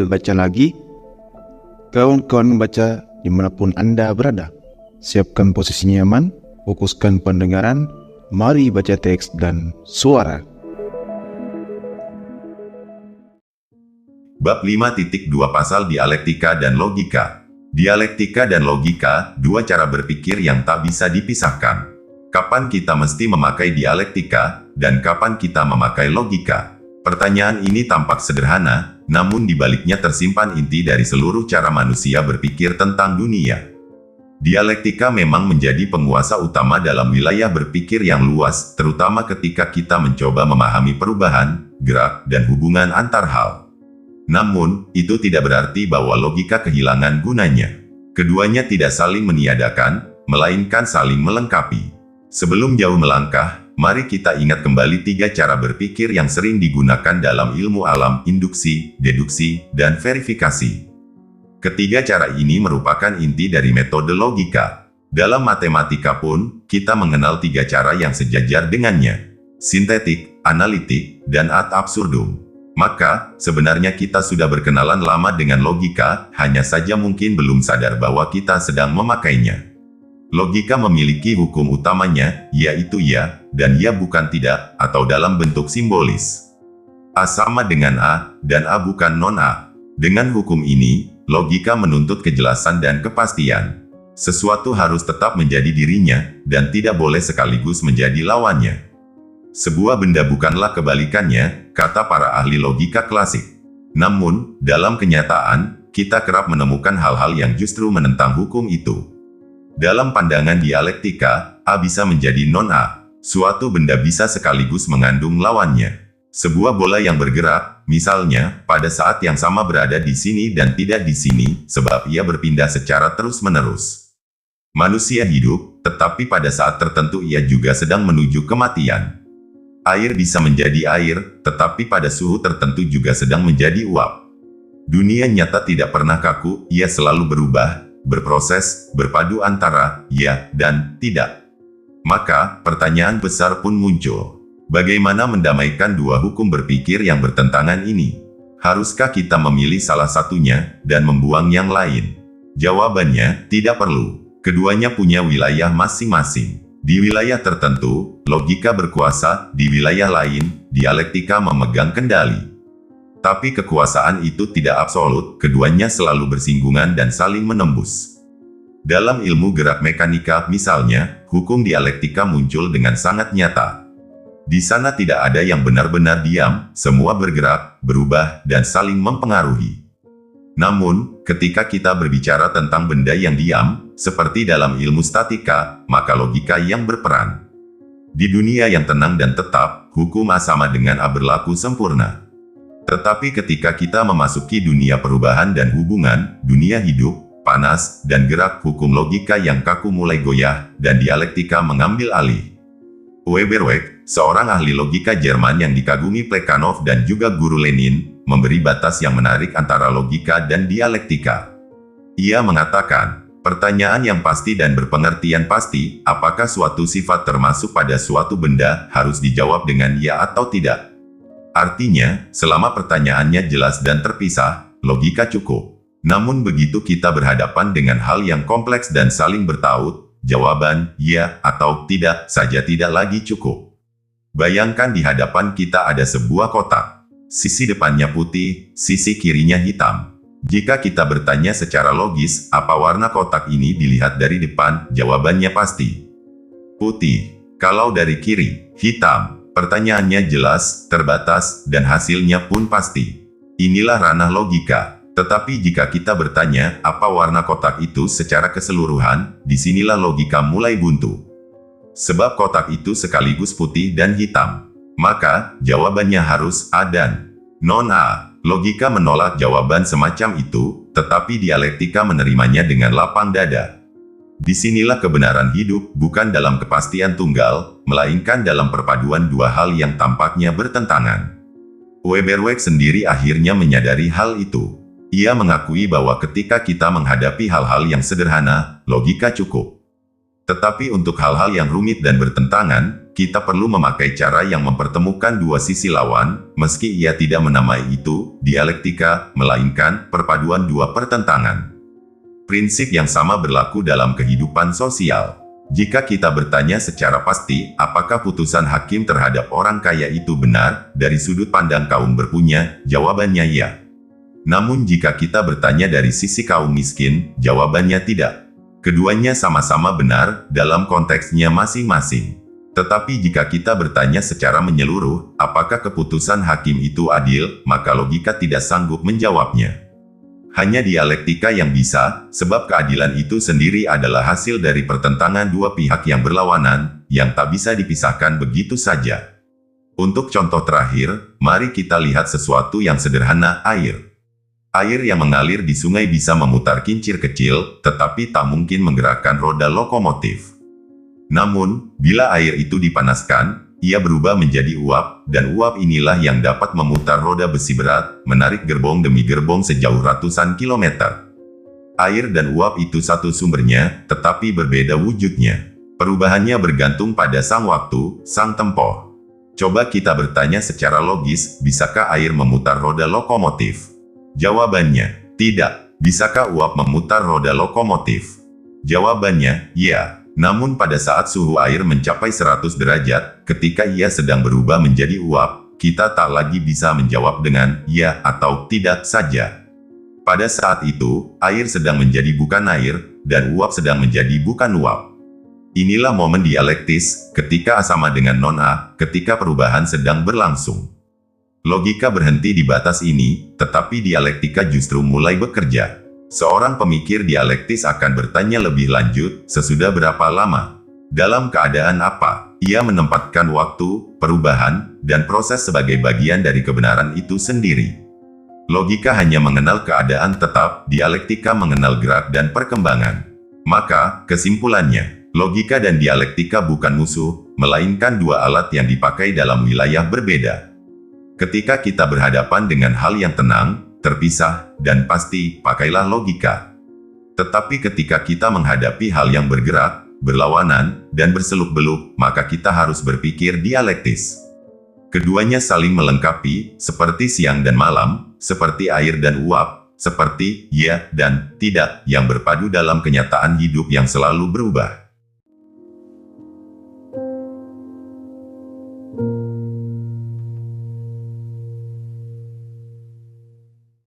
Baca lagi. Kawan-kawan baca dimanapun Anda berada. Siapkan posisi nyaman, fokuskan pendengaran, mari baca teks dan suara. Bab 5.2 Pasal Dialektika dan Logika. Dialektika dan logika, dua cara berpikir yang tak bisa dipisahkan. Kapan kita mesti memakai dialektika, dan kapan kita memakai logika? Pertanyaan ini tampak sederhana, namun di baliknya tersimpan inti dari seluruh cara manusia berpikir tentang dunia. Dialektika memang menjadi penguasa utama dalam wilayah berpikir yang luas, terutama ketika kita mencoba memahami perubahan, gerak, dan hubungan antar hal. Namun, itu tidak berarti bahwa logika kehilangan gunanya. Keduanya tidak saling meniadakan, melainkan saling melengkapi. Sebelum jauh melangkah, mari kita ingat kembali tiga cara berpikir yang sering digunakan dalam ilmu alam: induksi, deduksi, dan verifikasi. Ketiga cara ini merupakan inti dari metode logika. Dalam matematika pun, kita mengenal tiga cara yang sejajar dengannya: sintetik, analitik, dan ad absurdum. Maka, sebenarnya kita sudah berkenalan lama dengan logika, hanya saja mungkin belum sadar bahwa kita sedang memakainya. Logika memiliki hukum utamanya, yaitu ya, dan ya bukan tidak, atau dalam bentuk simbolis. A sama dengan A, dan A bukan non-A. Dengan hukum ini, logika menuntut kejelasan dan kepastian. Sesuatu harus tetap menjadi dirinya, dan tidak boleh sekaligus menjadi lawannya. Sebuah benda bukanlah kebalikannya, kata para ahli logika klasik. Namun, dalam kenyataan, kita kerap menemukan hal-hal yang justru menentang hukum itu. Dalam pandangan dialektika, A bisa menjadi non-A. Suatu benda bisa sekaligus mengandung lawannya. Sebuah bola yang bergerak, misalnya, pada saat yang sama berada di sini dan tidak di sini, sebab ia berpindah secara terus-menerus. Manusia hidup, tetapi pada saat tertentu ia juga sedang menuju kematian. Air bisa menjadi air, tetapi pada suhu tertentu juga sedang menjadi uap. Dunia nyata tidak pernah kaku, ia selalu berubah, berproses, berpadu antara ya dan tidak. Maka, pertanyaan besar pun muncul. Bagaimana mendamaikan dua hukum berpikir yang bertentangan ini? Haruskah kita memilih salah satunya, dan membuang yang lain? Jawabannya, tidak perlu. Keduanya punya wilayah masing-masing. Di wilayah tertentu, logika berkuasa, di wilayah lain, dialektika memegang kendali. Tapi kekuasaan itu tidak absolut, keduanya selalu bersinggungan dan saling menembus. Dalam ilmu gerak mekanika, misalnya, hukum dialektika muncul dengan sangat nyata. Di sana tidak ada yang benar-benar diam, semua bergerak, berubah, dan saling mempengaruhi. Namun, ketika kita berbicara tentang benda yang diam, seperti dalam ilmu statika, maka logika yang berperan. Di dunia yang tenang dan tetap, hukum A sama dengan A berlaku sempurna. Tetapi ketika kita memasuki dunia perubahan dan hubungan, dunia hidup, panas, dan gerak, hukum logika yang kaku mulai goyah, dan dialektika mengambil alih. Weberweg, seorang ahli logika Jerman yang dikagumi Plekhanov dan juga guru Lenin, memberi batas yang menarik antara logika dan dialektika. Ia mengatakan, pertanyaan yang pasti dan berpengertian pasti, apakah suatu sifat termasuk pada suatu benda, harus dijawab dengan ya atau tidak. Artinya, selama pertanyaannya jelas dan terpisah, logika cukup. Namun begitu kita berhadapan dengan hal yang kompleks dan saling bertaut, jawaban ya atau tidak saja tidak lagi cukup. Bayangkan di hadapan kita ada sebuah kotak. Sisi depannya putih, sisi kirinya hitam. Jika kita bertanya secara logis, apa warna kotak ini dilihat dari depan, jawabannya pasti putih. Kalau dari kiri, hitam. Pertanyaannya jelas, terbatas, dan hasilnya pun pasti. Inilah ranah logika. Tetapi jika kita bertanya, apa warna kotak itu secara keseluruhan, disinilah logika mulai buntu. Sebab kotak itu sekaligus putih dan hitam. Maka, jawabannya harus A dan non-A. Logika menolak jawaban semacam itu, tetapi dialektika menerimanya dengan lapang dada. Disinilah kebenaran hidup, bukan dalam kepastian tunggal, melainkan dalam perpaduan dua hal yang tampaknya bertentangan. Weberweg sendiri akhirnya menyadari hal itu. Ia mengakui bahwa ketika kita menghadapi hal-hal yang sederhana, logika cukup. Tetapi untuk hal-hal yang rumit dan bertentangan, kita perlu memakai cara yang mempertemukan dua sisi lawan, meski ia tidak menamai itu dialektika, melainkan perpaduan dua pertentangan. Prinsip yang sama berlaku dalam kehidupan sosial. Jika kita bertanya secara pasti, apakah putusan hakim terhadap orang kaya itu benar, dari sudut pandang kaum berpunya, jawabannya ya. Namun jika kita bertanya dari sisi kaum miskin, jawabannya tidak. Keduanya sama-sama benar, dalam konteksnya masing-masing. Tetapi jika kita bertanya secara menyeluruh, apakah keputusan hakim itu adil, maka logika tidak sanggup menjawabnya. Hanya dialektika yang bisa, sebab keadilan itu sendiri adalah hasil dari pertentangan dua pihak yang berlawanan, yang tak bisa dipisahkan begitu saja. Untuk contoh terakhir, mari kita lihat sesuatu yang sederhana, air. Air yang mengalir di sungai bisa memutar kincir kecil, tetapi tak mungkin menggerakkan roda lokomotif. Namun, bila air itu dipanaskan, ia berubah menjadi uap, dan uap inilah yang dapat memutar roda besi berat, menarik gerbong demi gerbong sejauh ratusan kilometer. Air dan uap itu satu sumbernya, tetapi berbeda wujudnya. Perubahannya bergantung pada sang waktu, sang tempo. Coba kita bertanya secara logis, bisakah air memutar roda lokomotif? Jawabannya, tidak. Bisakah uap memutar roda lokomotif? Jawabannya, ya. Namun pada saat suhu air mencapai 100 derajat, ketika ia sedang berubah menjadi uap, kita tak lagi bisa menjawab dengan ya atau tidak saja. Pada saat itu, air sedang menjadi bukan air, dan uap sedang menjadi bukan uap. Inilah momen dialektis, ketika A sama dengan non-A, ketika perubahan sedang berlangsung. Logika berhenti di batas ini, tetapi dialektika justru mulai bekerja. Seorang pemikir dialektis akan bertanya lebih lanjut, sesudah berapa lama? Dalam keadaan apa? Ia menempatkan waktu, perubahan, dan proses sebagai bagian dari kebenaran itu sendiri. Logika hanya mengenal keadaan tetap, dialektika mengenal gerak dan perkembangan. Maka, kesimpulannya, logika dan dialektika bukan musuh, melainkan dua alat yang dipakai dalam wilayah berbeda. Ketika kita berhadapan dengan hal yang tenang, terpisah, dan pasti, pakailah logika. Tetapi ketika kita menghadapi hal yang bergerak, berlawanan, dan berseluk-beluk, maka kita harus berpikir dialektis. Keduanya saling melengkapi, seperti siang dan malam, seperti air dan uap, seperti ya dan tidak, yang berpadu dalam kenyataan hidup yang selalu berubah.